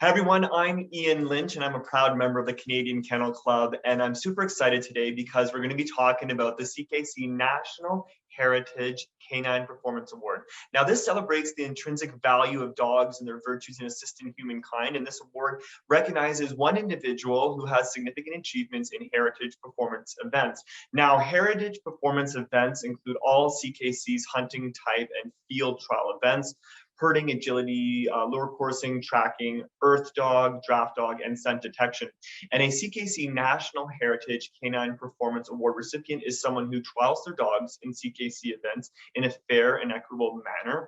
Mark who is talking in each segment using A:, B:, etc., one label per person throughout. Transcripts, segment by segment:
A: Hi everyone, I'm Ian Lynch and I'm a proud member of the Canadian Kennel Club, and I'm super excited today because we're going to be talking about the CKC National Heritage Canine Performance Award. Now this celebrates the intrinsic value of dogs and their virtues in assisting humankind, and this award recognizes one individual who has significant achievements in heritage performance events. Now heritage performance events include all CKC's hunting, type, and field trial events, herding, agility, lure coursing, tracking, earth dog, draft dog, and scent detection. And a CKC National Heritage Canine Performance Award recipient is someone who trials their dogs in CKC events in a fair and equitable manner,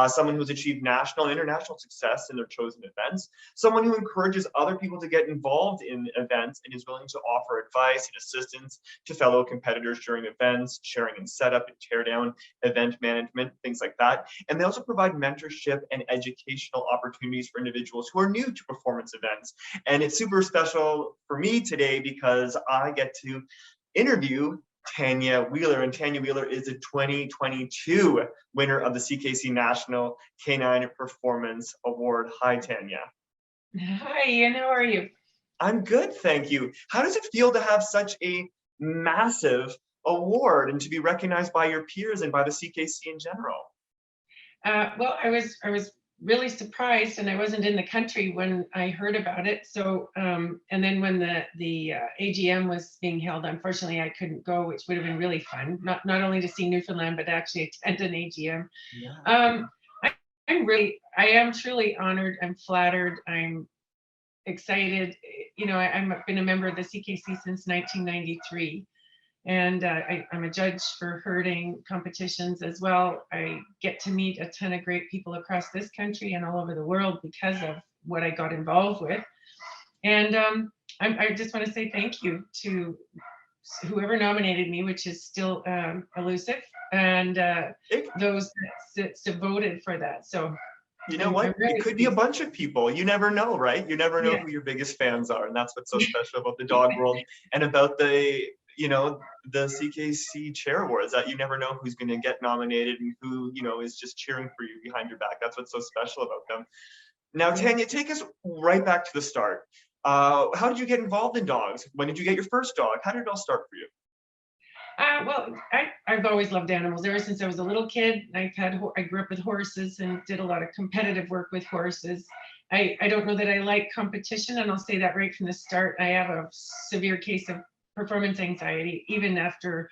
A: someone who's achieved national and international success in their chosen events, someone who encourages other people to get involved in events and is willing to offer advice and assistance to fellow competitors during events, sharing and setup and teardown, event management, things like that. And they also provide mentorship and educational opportunities for individuals who are new to performance events. And it's super special for me today because I get to interview Tanya Wheeler, and Tanya Wheeler is a 2022 winner of the CKC National Canine Performance Award. Hi, Tanya.
B: Hi, Ian, how are you?
A: I'm good, thank you. How does it feel to have such a massive award and to be recognized by your peers and by the CKC in general?
B: Well, I was really surprised, and I wasn't in the country when I heard about it. So, and then when the AGM was being held, unfortunately, I couldn't go, which would have been really fun. Not only to see Newfoundland, but actually attend an AGM.
A: Yeah.
B: I am truly honored. I'm flattered. I'm excited. You know, I've been a member of the CKC since 1993. And I'm a judge for herding competitions as well. I get to meet a ton of great people across this country and all over the world because of what I got involved with. And I just want to say thank you to whoever nominated me, which is still elusive, and those that voted for that. So
A: you know what?
B: really
A: It could be a bunch of people. You never know, right? You never know who your biggest fans are. And that's what's so special about the dog world and about the CKC Chair Awards, that you never know who's going to get nominated and who, is just cheering for you behind your back. That's what's so special about them. Now, Tanya, take us right back to the start. How did you get involved in dogs? When did you get your first dog? How did it all start for you?
B: Well, I've always loved animals ever since I was a little kid. I grew up with horses and did a lot of competitive work with horses. I don't know that I like competition, and I'll say that right from the start. I have a severe case of performance anxiety, even after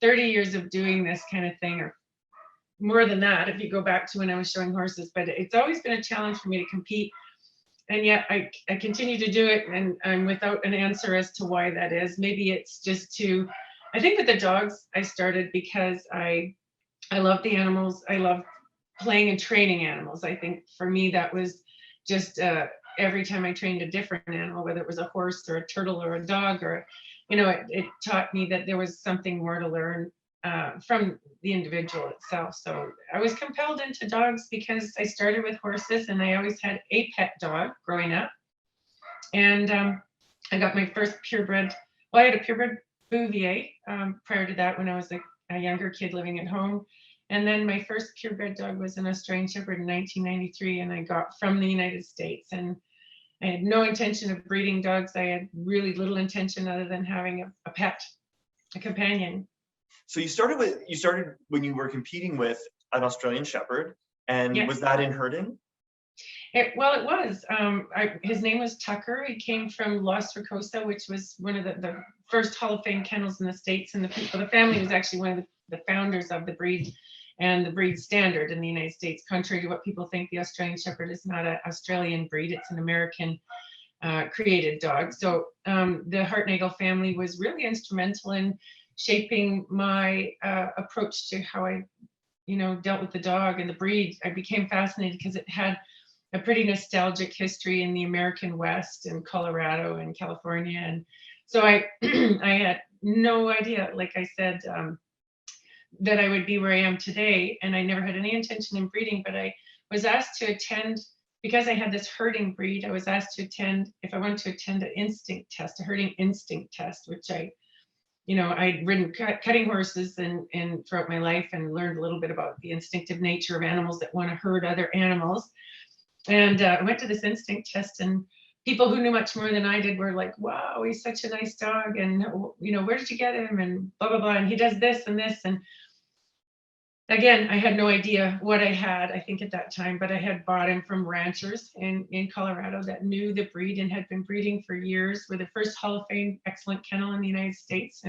B: 30 years of doing this kind of thing, or more than that, if you go back to when I was showing horses. But it's always been a challenge for me to compete. And yet I continue to do it, and I'm without an answer as to why that is. Maybe it's just I think with the dogs, I started because I love the animals. I love playing and training animals. I think for me, that was just every time I trained a different animal, whether it was a horse or a turtle or a dog, or, it taught me that there was something more to learn from the individual itself. So I was compelled into dogs because I started with horses, and I always had a pet dog growing up. And I got my first purebred. Well, I had a purebred Bouvier prior to that when I was a younger kid living at home. And then my first purebred dog was an Australian Shepherd in 1993, and I got from the United States. And I had no intention of breeding dogs. I had really little intention other than having a pet, a companion.
A: So you started when you were competing with an Australian Shepherd, and
B: Yes.
A: Was that in herding?
B: It was. His name was Tucker. He came from Los Ricosa, which was one of the first Hall of Fame kennels in the States. And the family was actually one of the founders of the breed and the breed standard in the United States. Contrary to what people think, the Australian Shepherd is not an Australian breed. It's an American created dog. So the Hartnagel family was really instrumental in shaping my approach to how I, dealt with the dog and the breed. I became fascinated because it had a pretty nostalgic history in the American West and Colorado and California. And so I had no idea, like I said, that I would be where I am today. And I never had any intention in breeding, but I was asked to attend, because I had this herding breed, I was asked to attend, if I wanted to attend an instinct test, a herding instinct test, which I'd ridden cutting horses and throughout my life, and learned a little bit about the instinctive nature of animals that want to herd other animals. And I went to this instinct test, and people who knew much more than I did were like, wow, he's such a nice dog. And, where did you get him? And blah, blah, blah. And he does this and this. And again, I had no idea what I had, I think, at that time, but I had bought him from ranchers in Colorado that knew the breed and had been breeding for years. We're the first Hall of Fame excellent kennel in the United States.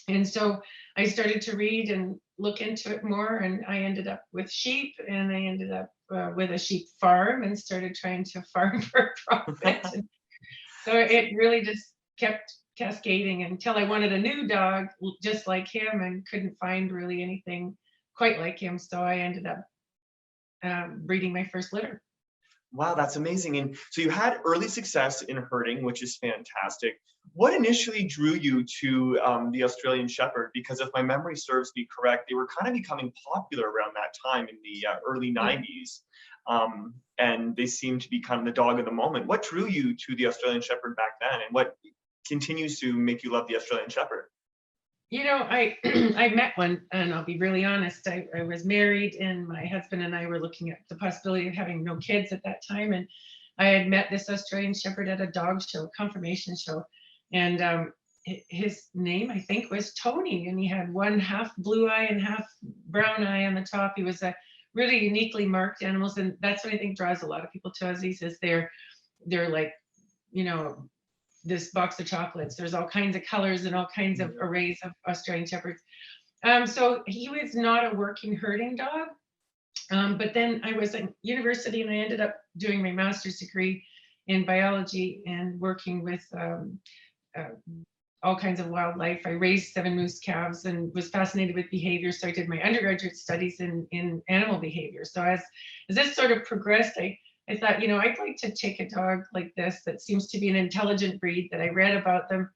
B: And so I started to read and look into it more, and I ended up with sheep, and I ended up with a sheep farm and started trying to farm for profit. So it really just kept cascading until I wanted a new dog just like him and couldn't find really anything quite like him. So I ended up breeding my first litter.
A: Wow, that's amazing. And so you had early success in herding, which is fantastic. What initially drew you to the Australian Shepherd? Because if my memory serves me correct, they were kind of becoming popular around that time in the early 90s. And they seemed to be kind of the dog of the moment. What drew you to the Australian Shepherd back then? And what continues to make you love the Australian Shepherd?
B: I I met one, and I'll be really honest. I was married, and my husband and I were looking at the possibility of having no kids at that time. And I had met this Australian Shepherd at a dog show, conformation show. And his name, I think, was Tony. And he had one half blue eye and half brown eye on the top. He was a really uniquely marked animals. And that's what I think draws a lot of people to Aussies, is they're like, this box of chocolates. There's all kinds of colors and all kinds of arrays of Australian Shepherds. So he was not a working herding dog. But then I was in university, and I ended up doing my master's degree in biology and working with all kinds of wildlife. I raised 7 moose calves and was fascinated with behavior. So I did my undergraduate studies in animal behavior. So as this sort of progressed, I thought, I'd like to take a dog like this that seems to be an intelligent breed, that I read about them.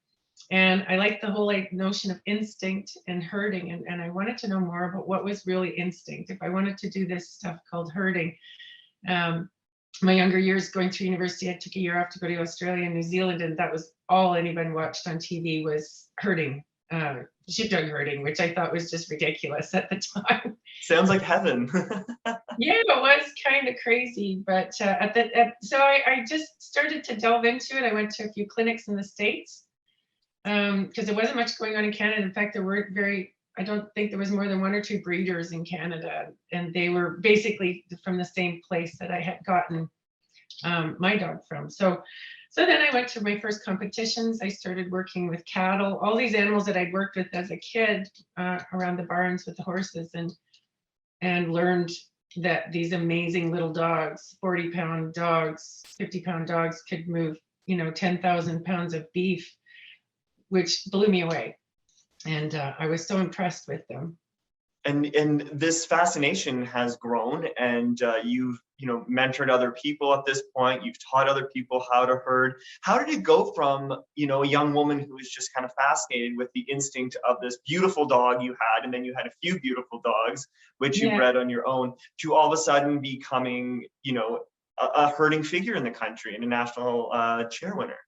B: And I liked the whole notion of instinct and herding. And I wanted to know more about what was really instinct. If I wanted to do this stuff called herding. My younger years going through university, I took a year off to go to Australia and New Zealand. And that was all anyone watched on TV was herding, sheepdog herding, which I thought was just ridiculous at the time.
A: Sounds like heaven.
B: Yeah, it was kind of crazy, but so I just started to delve into it. I went to a few clinics in the States because there wasn't much going on in Canada. In fact, I don't think there was more than 1 or 2 breeders in Canada, and they were basically from the same place that I had gotten my dog from. So then I went to my first competitions. I started working with cattle, all these animals that I'd worked with as a kid around the barns with the horses, and learned that these amazing little dogs, 40-pound dogs, 50-pound dogs, could move, 10,000 pounds of beef, which blew me away. And I was so impressed with them.
A: And this fascination has grown, and you've mentored other people at this point. You've taught other people how to herd. How did it go from a young woman who was just kind of fascinated with the instinct of this beautiful dog you had, and then you had a few beautiful dogs which you bred on your own, to all of a sudden becoming a herding figure in the country and a national chair winner?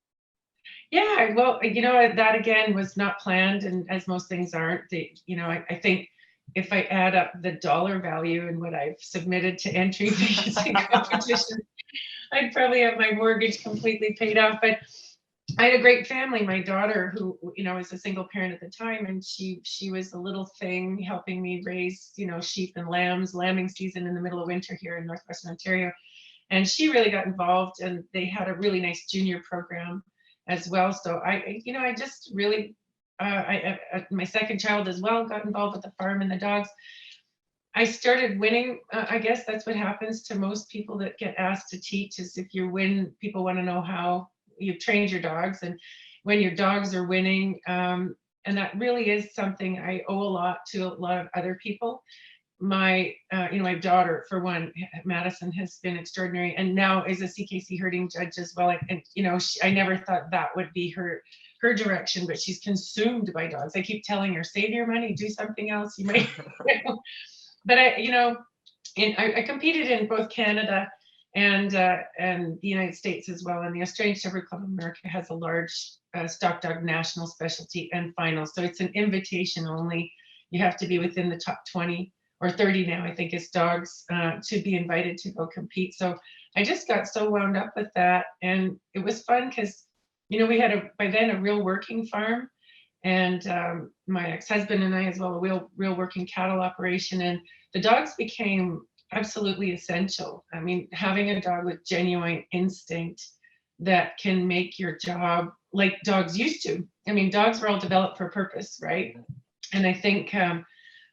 B: Yeah, well, that again was not planned, and as most things aren't. I think if I add up the dollar value and what I've submitted to entry fees and competitions, I'd probably have my mortgage completely paid off. But I had a great family. My daughter, who was a single parent at the time, and she was a little thing helping me raise sheep and lambs, lambing season in the middle of winter here in Northwestern Ontario, and she really got involved, and they had a really nice junior program as well. So I just really. My second child as well got involved with the farm and the dogs. I started winning. I guess that's what happens to most people that get asked to teach, is if you win, people want to know how you trained your dogs, and when your dogs are winning. And that really is something I owe a lot to a lot of other people. My daughter, for one, Madison, has been extraordinary, and now is a CKC herding judge as well. And I never thought that would be her direction, but she's consumed by dogs. I keep telling her, save your money, do something else. You might, but I competed in both Canada and the United States as well. And the Australian Shepherd Club of America has a large stock dog national specialty and final. So it's an invitation only. You have to be within the top 20 or 30 now, I think, is dogs to be invited to go compete. So I just got so wound up with that. And it was fun because, we had by then a real working farm. And my ex-husband and I as well, a real working cattle operation. And the dogs became absolutely essential. I mean, having a dog with genuine instinct that can make your job like dogs used to. I mean, dogs were all developed for a purpose, right? And I think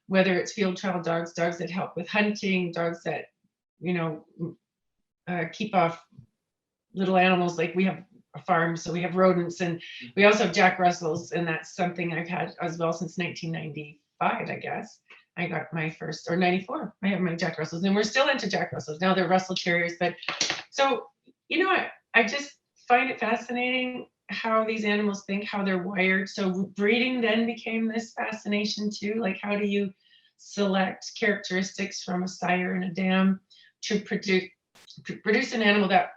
B: whether it's field trial dogs, dogs that help with hunting, dogs that, keep off little animals, like we have a farm, so we have rodents, and we also have Jack Russells, and that's something I've had as well since 1995, I guess. I got my first, or 94, I have my Jack Russells, and we're still into Jack Russells. Now they're Russell Terriers, but so, I just find it fascinating how these animals think, how they're wired. So breeding then became this fascination too. Like, how do you select characteristics from a sire and a dam to produce an animal that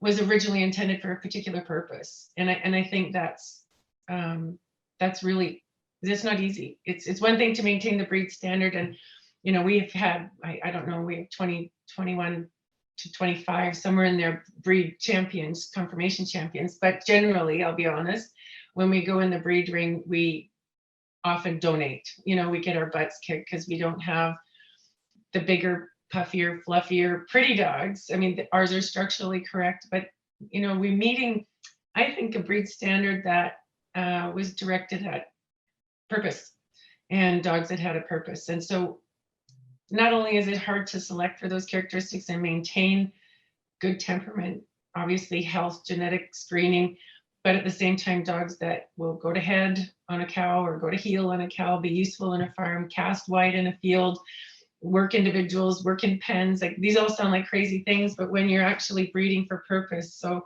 B: was originally intended for a particular purpose? And I think that's really, it's not easy. It's one thing to maintain the breed standard, and we've had, I don't know, we have 20, 21 to 25, somewhere in there, breed champions, conformation champions. But generally, I'll be honest, when we go in the breed ring, we often donate. We get our butts kicked because we don't have the bigger, puffier, fluffier, pretty dogs. I mean, ours are structurally correct, but we're meeting, I think, a breed standard that was directed at purpose and dogs that had a purpose. And so not only is it hard to select for those characteristics and maintain good temperament, obviously health, genetic screening, but at the same time, dogs that will go to head on a cow or go to heel on a cow, be useful in a farm, cast wide in a field, work individuals, work in pens. Like, these all sound like crazy things, but when you're actually breeding for purpose. So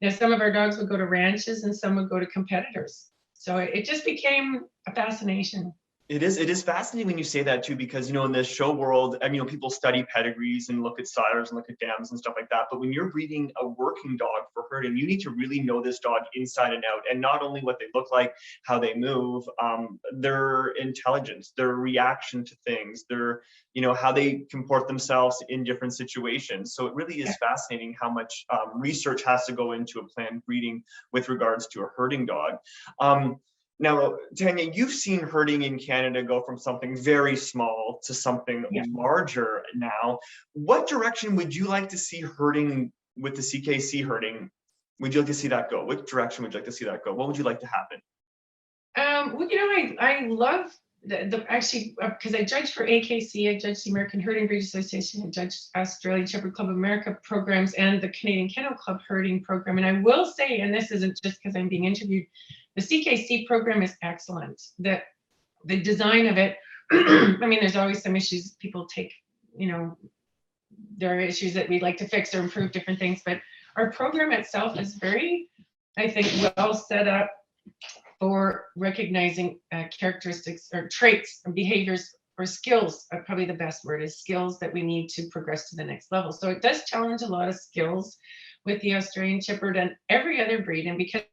B: some of our dogs would go to ranches and some would go to competitors. So it just became a fascination.
A: It is fascinating when you say that too, because in the show world, people study pedigrees and look at sires and look at dams and stuff like that. But when you're breeding a working dog for herding, you need to really know this dog inside and out, and not only what they look like, how they move, their intelligence, their reaction to things, their how they comport themselves in different situations. So it really is fascinating how much research has to go into a planned breeding with regards to a herding dog. Now, Tanya, you've seen herding in Canada go from something very small to something larger now. What direction would you like to see herding with the CKC herding? Would you like to see that go? What direction would you like to see that go? What would you like to happen?
B: Well, I love actually, because I judged for AKC, I judged the American Herding Breed Association, I judged Australian Shepherd Club of America programs and the Canadian Kennel Club herding program. And I will say, and this isn't just because I'm being interviewed, the CKC program is excellent. The design of it, I mean, there's always some issues people take, there are issues that we'd like to fix or improve different things, but our program itself is very, I think, well set up for recognizing characteristics or traits or behaviors or skills, probably the best word is skills, that we need to progress to the next level. So it does challenge a lot of skills with the Australian Shepherd and every other breed. And because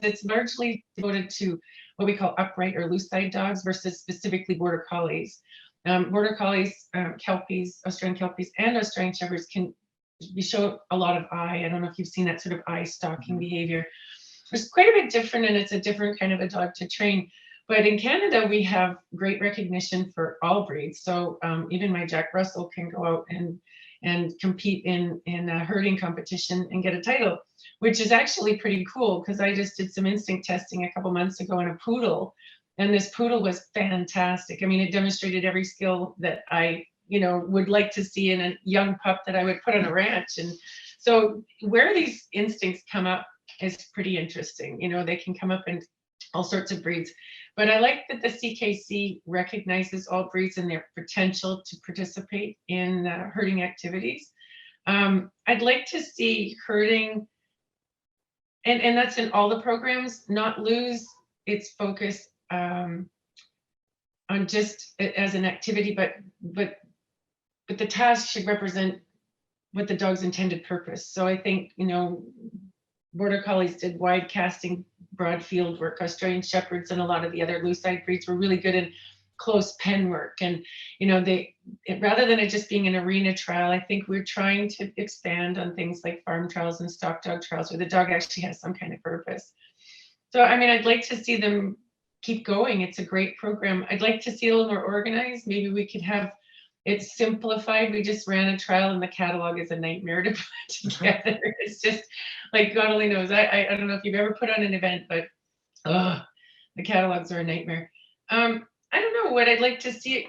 B: it's largely devoted to what we call upright or loose side dogs versus specifically border collies. Border collies, Kelpies, Australian Kelpies, and Australian Shepherds we show a lot of eye. I don't know if you've seen that sort of eye stalking behavior. It's quite a bit different, and it's a different kind of a dog to train. But in Canada, we have great recognition for all breeds. So even my Jack Russell can go out and compete in a herding competition and get a title, which is actually pretty cool, because I just did some instinct testing a couple months ago on a poodle, and this poodle was fantastic. I mean, it demonstrated every skill that I would like to see in a young pup that I would put on a ranch. And so where these instincts come up is pretty interesting. They can come up in all sorts of breeds, but I like that the CKC recognizes all breeds and their potential to participate in herding activities. I'd like to see herding, and that's in all the programs, not lose its focus on just as an activity, but the task should represent what the dog's intended purpose. So I think, Border Collies did wide casting, broad field work. Australian Shepherds and a lot of the other loose side breeds were really good in close pen work. And, rather than it just being an arena trial, I think we're trying to expand on things like farm trials and stock dog trials where the dog actually has some kind of purpose. So, I mean, I'd like to see them keep going. It's a great program. I'd like to see it a little more organized. Maybe we could have it simplified. We just ran a trial and the catalog is a nightmare to put together. It's just like, God only knows. I don't know if you've ever put on an event, but the catalogs are a nightmare. I don't know what I'd like to see.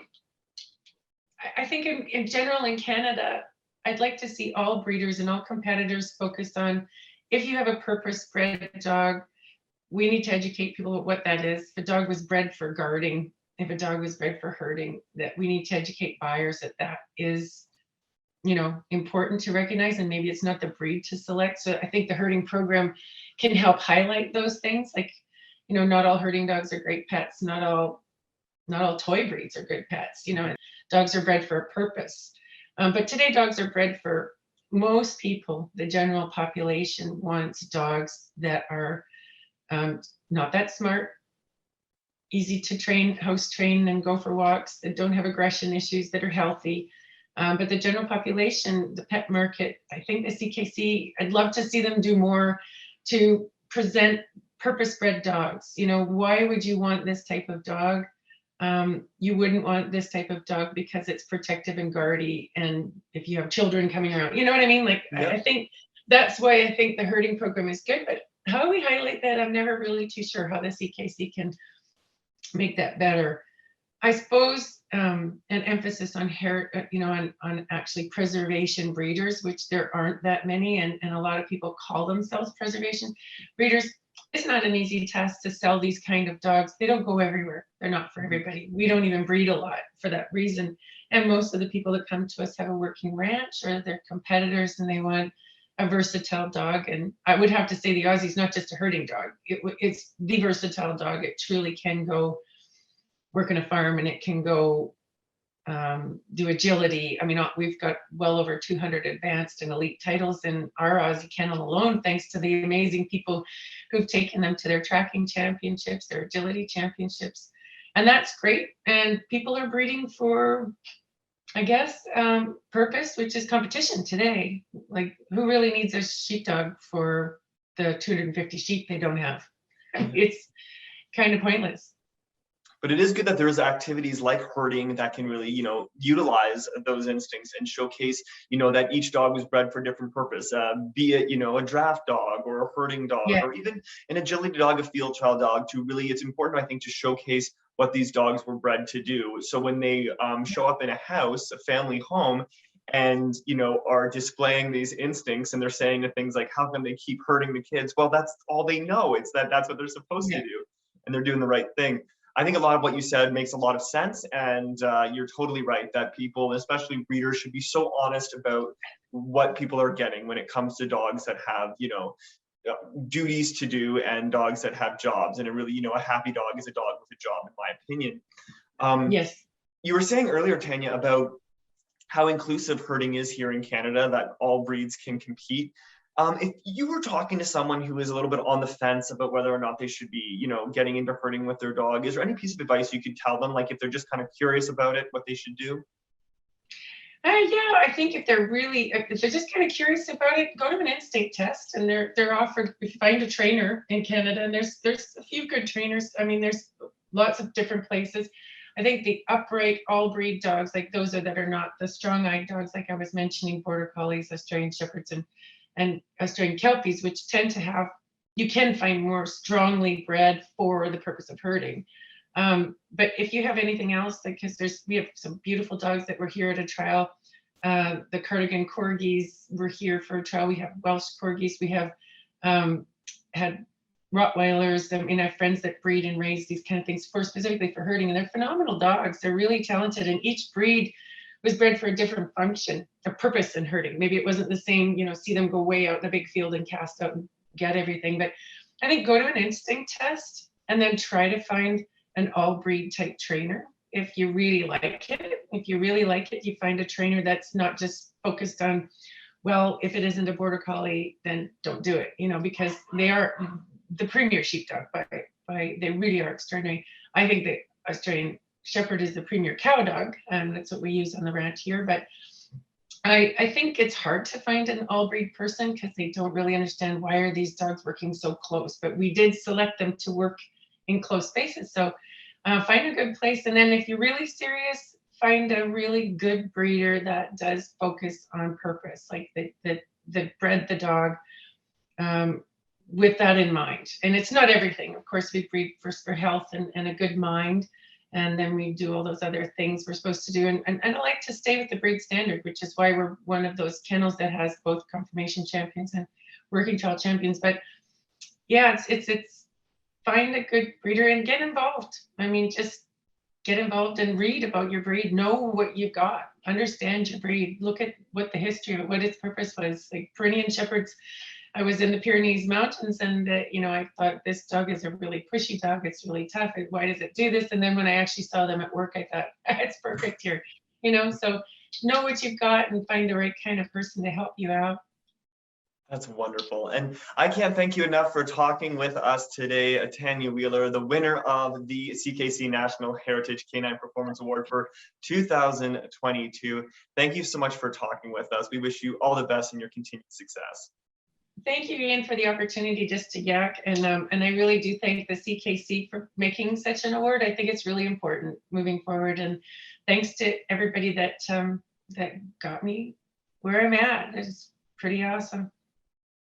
B: I think in general in Canada, I'd like to see all breeders and all competitors focused on, if you have a purpose-bred dog, we need to educate people about what that is. If a dog was bred for guarding, if a dog was bred for herding, that we need to educate buyers that is, important to recognize, and maybe it's not the breed to select. So I think the herding program can help highlight those things. Like, not all herding dogs are great pets. Not all toy breeds are good pets. Dogs are bred for a purpose. But today dogs are bred for, most people, the general population wants dogs that are not that smart, easy to train, house train and go for walks, that don't have aggression issues, that are healthy. But the general population, the pet market, I think the CKC, I'd love to see them do more to present purpose-bred dogs. Why would you want this type of dog? You wouldn't want this type of dog because it's protective and guardy, and if you have children coming around, you know what I mean? Like, yep. I think that's why I think the herding program is good, but how do we highlight that? I'm never really too sure how the CKC can make that better. I suppose an emphasis on on actually preservation breeders, which there aren't that many, and a lot of people call themselves preservation breeders. It's not an easy task to sell these kind of dogs. They don't go everywhere. They're not for everybody. We don't even breed a lot for that reason. And most of the people that come to us have a working ranch, or they're competitors and they want a versatile dog. And I would have to say the Aussie's not just a herding dog. It's the versatile dog. It truly can go work on a farm, and it can go do agility. I mean, we've got well over 200 advanced and elite titles in our Aussie kennel alone, thanks to the amazing people who've taken them to their tracking championships, their agility championships. And that's great. And people are breeding for, I guess, purpose, which is competition today. Like, who really needs a sheepdog for the 250 sheep they don't have? It's kind of pointless.
A: But it is good that there's activities like herding that can really, utilize those instincts and showcase, that each dog was bred for a different purpose, be it, a draft dog or a herding dog, or even an agility dog, a field trial dog. To really, it's important, I think, to showcase what these dogs were bred to do. So when they show up in a house, a family home, and are displaying these instincts, and they're saying the things like, how come they keep hurting the kids? Well, that's all they know. It's that's what they're supposed to do, and they're doing the right thing. I think a lot of what you said makes a lot of sense, and you're totally right that people, especially breeders, should be so honest about what people are getting when it comes to dogs that have, duties to do, and dogs that have jobs. And it really, a happy dog is a dog with a job, in my opinion.
B: Yes.
A: You were saying earlier, Tanya, about how inclusive herding is here in Canada, that all breeds can compete. If you were talking to someone who is a little bit on the fence about whether or not they should be, getting into herding with their dog, is there any piece of advice you could tell them, like if they're just kind of curious about it, what they should do?
B: I think if they're just kind of curious about it, go to an instinct test, and they're offered, if you find a trainer in Canada, and there's a few good trainers. I mean, there's lots of different places. I think the upright all breed dogs, like those that are not the strong-eyed dogs, like I was mentioning, border collies, Australian shepherds, and Australian Kelpies, which tend to have, you can find more strongly bred for the purpose of herding. But if you have anything else, because we have some beautiful dogs that were here at a trial. The Cardigan Corgis were here for a trial. We have Welsh Corgis. We have had Rottweilers. I mean, I have friends that breed and raise these kind of things specifically for herding, and they're phenomenal dogs. They're really talented, and each breed was bred for a different function, a purpose in herding. Maybe it wasn't the same, see them go way out in a big field and cast out and get everything. But I think go to an instinct test and then try to find an all breed type trainer. If you really like it, you find a trainer that's not just focused on, well, if it isn't a border collie, then don't do it, because they are the premier sheepdog. They really are extraordinary. I think the Australian Shepherd is the premier cow dog, and that's what we use on the ranch here. But I think it's hard to find an all breed person because they don't really understand why are these dogs working so close. But we did select them to work in close spaces. So find a good place. And then if you're really serious, find a really good breeder that does focus on purpose, like that bred the dog with that in mind. And it's not everything. Of course, we breed first for health and a good mind. And then we do all those other things we're supposed to do. And I like to stay with the breed standard, which is why we're one of those kennels that has both conformation champions and working trial champions. But yeah, it's find a good breeder and get involved. I mean, just get involved and read about your breed, know what you've got, understand your breed, look at what the history of what its purpose was. Like Pyrenean Shepherds, I was in the Pyrenees Mountains and, I thought this dog is a really pushy dog. It's really tough. Why does it do this? And then when I actually saw them at work, I thought, it's perfect here. So know what you've got and find the right kind of person to help you out.
A: That's wonderful. And I can't thank you enough for talking with us today, Tanya Wheeler, the winner of the CKC National Heritage Canine Performance Award for 2022. Thank you so much for talking with us. We wish you all the best in your continued success.
B: Thank you, Ian, for the opportunity just to yak. And I really do thank the CKC for making such an award. I think it's really important moving forward. And thanks to everybody that got me where I'm at. It's pretty awesome.